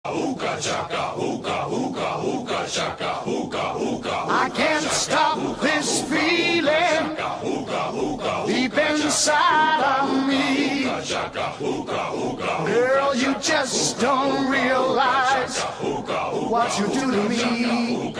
Hookah chaka, hookah, hookah, hookah chaka, hookah, hookah. I can't stop this feeling deep inside of me. Girl, you just don't realize what you do to me.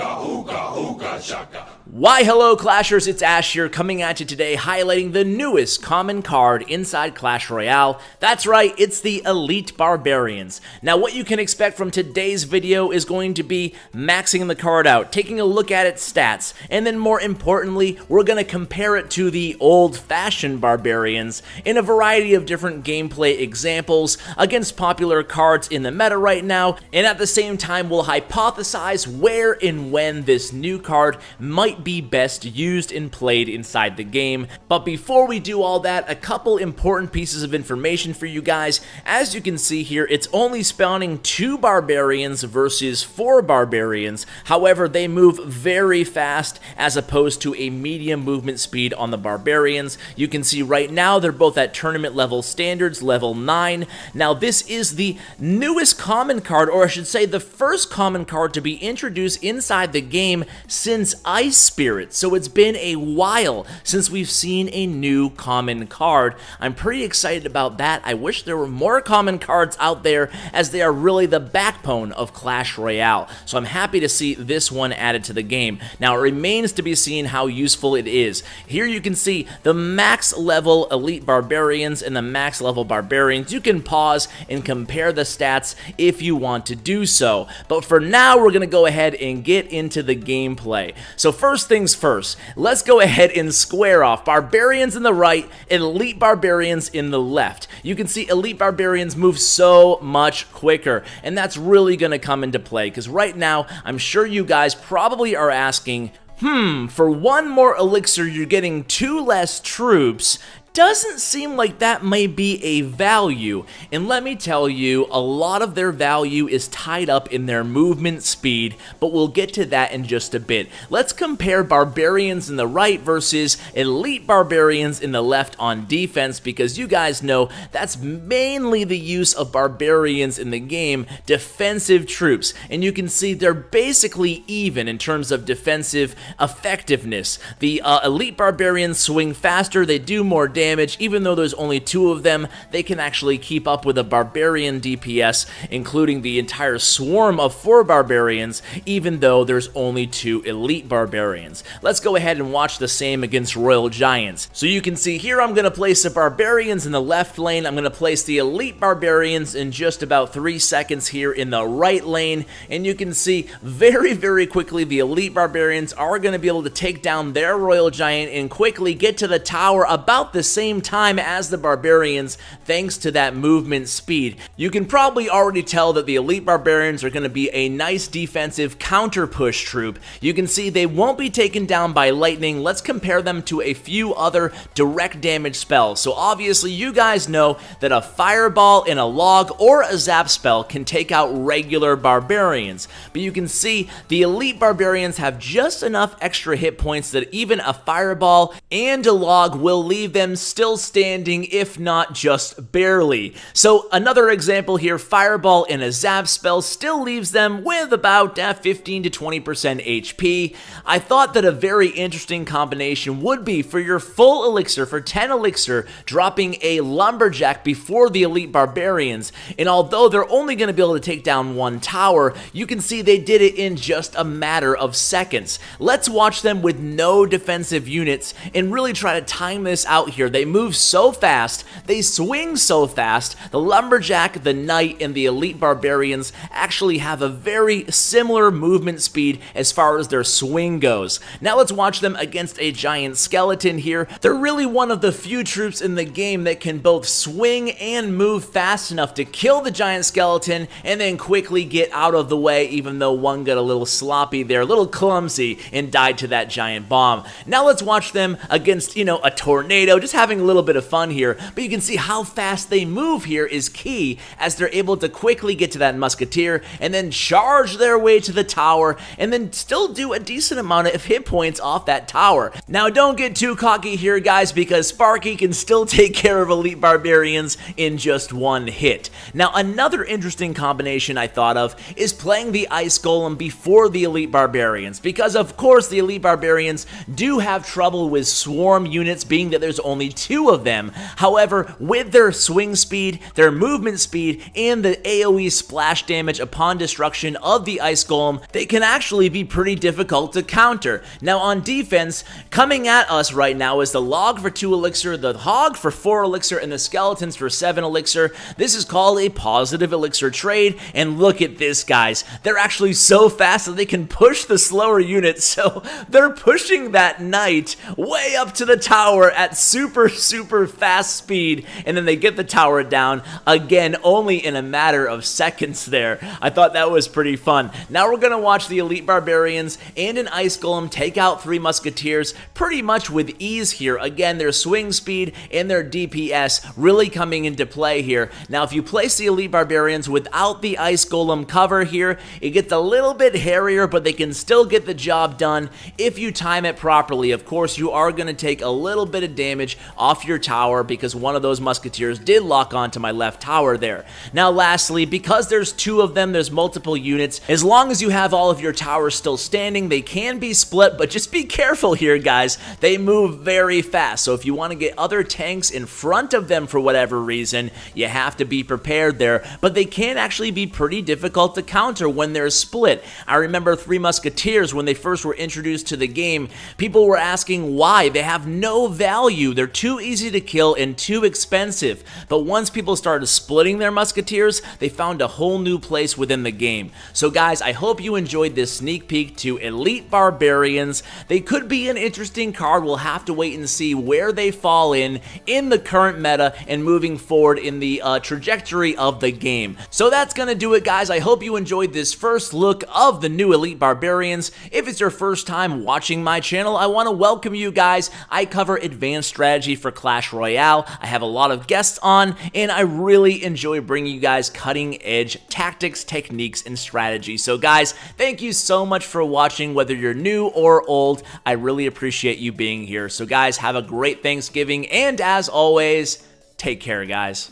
Why hello Clashers, it's Ash here coming at you today highlighting the newest common card inside Clash Royale. That's right, it's the Elite Barbarians. Now what you can expect from today's video is going to be maxing the card out, taking a look at its stats, and then more importantly, we're going to compare it to the old-fashioned Barbarians in a variety of different gameplay examples against popular cards in the meta right now, and at the same time we'll hypothesize where and when this new card might be best used and played inside the game. But before we do all that, a couple important pieces of information for you guys. As you can see here, it's only spawning 2 Barbarians versus 4 Barbarians. However, they move very fast as opposed to a medium movement speed on the Barbarians. You can see right now they're both at tournament level standards, level 9. Now this is the newest common card, or I should say the first common card to be introduced inside the game since Ice Spirit, so it's been a while since we've seen a new common card. I'm pretty excited about that. I wish there were more common cards out there, as they are really the backbone of Clash Royale, so I'm happy to see this one added to the game. Now it remains to be seen how useful it is. Here you can see the max level Elite Barbarians and the max level Barbarians. You can pause and compare the stats if you want to do so, but for now we're going to go ahead and get into the gameplay. So first things first, let's go ahead and square off Barbarians in the right and Elite Barbarians in the left. You can see Elite Barbarians move so much quicker, and that's really going to come into play because right now I'm sure you guys probably are asking, for 1 more elixir you're getting 2 less troops. Doesn't seem like that may be a value, and let me tell you, a lot of their value is tied up in their movement speed, but we'll get to that in just a bit. Let's compare Barbarians in the right versus Elite Barbarians in the left on defense, because you guys know that's mainly the use of Barbarians in the game, defensive troops, and you can see they're basically even in terms of defensive effectiveness. The Elite Barbarians swing faster, they do more damage. Even though there's only 2 of them, they can actually keep up with a Barbarian DPS, including the entire swarm of 4 Barbarians, even though there's only 2 Elite Barbarians. Let's go ahead and watch the same against Royal Giants. So you can see here I'm going to place the Barbarians in the left lane, I'm going to place the Elite Barbarians in just about 3 seconds here in the right lane, and you can see very quickly the Elite Barbarians are going to be able to take down their Royal Giant and quickly get to the tower about the same time as the Barbarians, thanks to that movement speed. You can probably already tell that the Elite Barbarians are going to be a nice defensive counter push troop. You can see they won't be taken down by lightning. Let's compare them to a few other direct damage spells. So obviously you guys know that a fireball and a log or a zap spell can take out regular Barbarians, but you can see the Elite Barbarians have just enough extra hit points that even a fireball and a log will leave them still standing, if not just barely. So another example here, fireball and a zap spell still leaves them with about 15 to 20% HP. I thought that a very interesting combination would be for your full elixir, for 10 elixir, dropping a lumberjack before the Elite Barbarians, and although they're only going to be able to take down 1 tower, you can see they did it in just a matter of seconds. Let's watch them with no defensive units and really try to time this out here. They move so fast, they swing so fast. The Lumberjack, the Knight, and the Elite Barbarians actually have a very similar movement speed as far as their swing goes. Now let's watch them against a Giant Skeleton here. They're really one of the few troops in the game that can both swing and move fast enough to kill the Giant Skeleton and then quickly get out of the way, even though one got a little sloppy there, a little clumsy, and died to that giant bomb. Now let's watch them against, a tornado. Just just having a little bit of fun here, but you can see how fast they move here is key, as they're able to quickly get to that musketeer and then charge their way to the tower and then still do a decent amount of hit points off that tower. Now don't get too cocky here, guys, because Sparky can still take care of Elite Barbarians in just one hit. Now another interesting combination I thought of is playing the Ice Golem before the Elite Barbarians, because of course the Elite Barbarians do have trouble with swarm units, being that there's only 2 of them. However, with their swing speed, their movement speed, and the AoE splash damage upon destruction of the Ice Golem, they can actually be pretty difficult to counter. Now on defense, coming at us right now is the Log for 2 elixir, the Hog for 4 elixir, and the Skeletons for 7 elixir. This is called a positive elixir trade, and look at this, guys. They're actually so fast that they can push the slower units, so they're pushing that knight way up to the tower at super fast speed, and then they get the tower down, again, only in a matter of seconds there. I thought that was pretty fun. Now we're gonna watch the Elite Barbarians and an Ice Golem take out 3 musketeers pretty much with ease here. Again, their swing speed and their DPS really coming into play here. Now if you place the Elite Barbarians without the Ice Golem cover here, it gets a little bit hairier, but they can still get the job done if you time it properly. Of course, you are going to take a little bit of damage off your tower because one of those musketeers did lock onto my left tower there. Now lastly, because there's 2 of them, there's multiple units. As long as you have all of your towers still standing, they can be split, but just be careful here, guys. They move very fast, so if you want to get other tanks in front of them for whatever reason, you have to be prepared there, but they can actually be pretty difficult to counter when they're split. I remember 3 Musketeers when they first were introduced to the game. People were asking why. They have no value. They're too easy to kill and too expensive. But once people started splitting their Musketeers, they found a whole new place within the game. So guys, I hope you enjoyed this sneak peek to Elite Barbarians. They could be an interesting card. We'll have to wait and see where they fall in the current meta and moving forward in the trajectory of the game. So that's gonna do it, guys. I hope you enjoyed this first look of the new Elite Barbarians. If it's your first time watching my channel, I want to welcome you guys. I cover advanced strategy for Clash Royale. I have a lot of guests on, and I really enjoy bringing you guys cutting edge tactics, techniques, and strategy. So guys, thank you so much for watching, whether you're new or old. I really appreciate you being here. So guys, have a great Thanksgiving, and as always, take care, guys.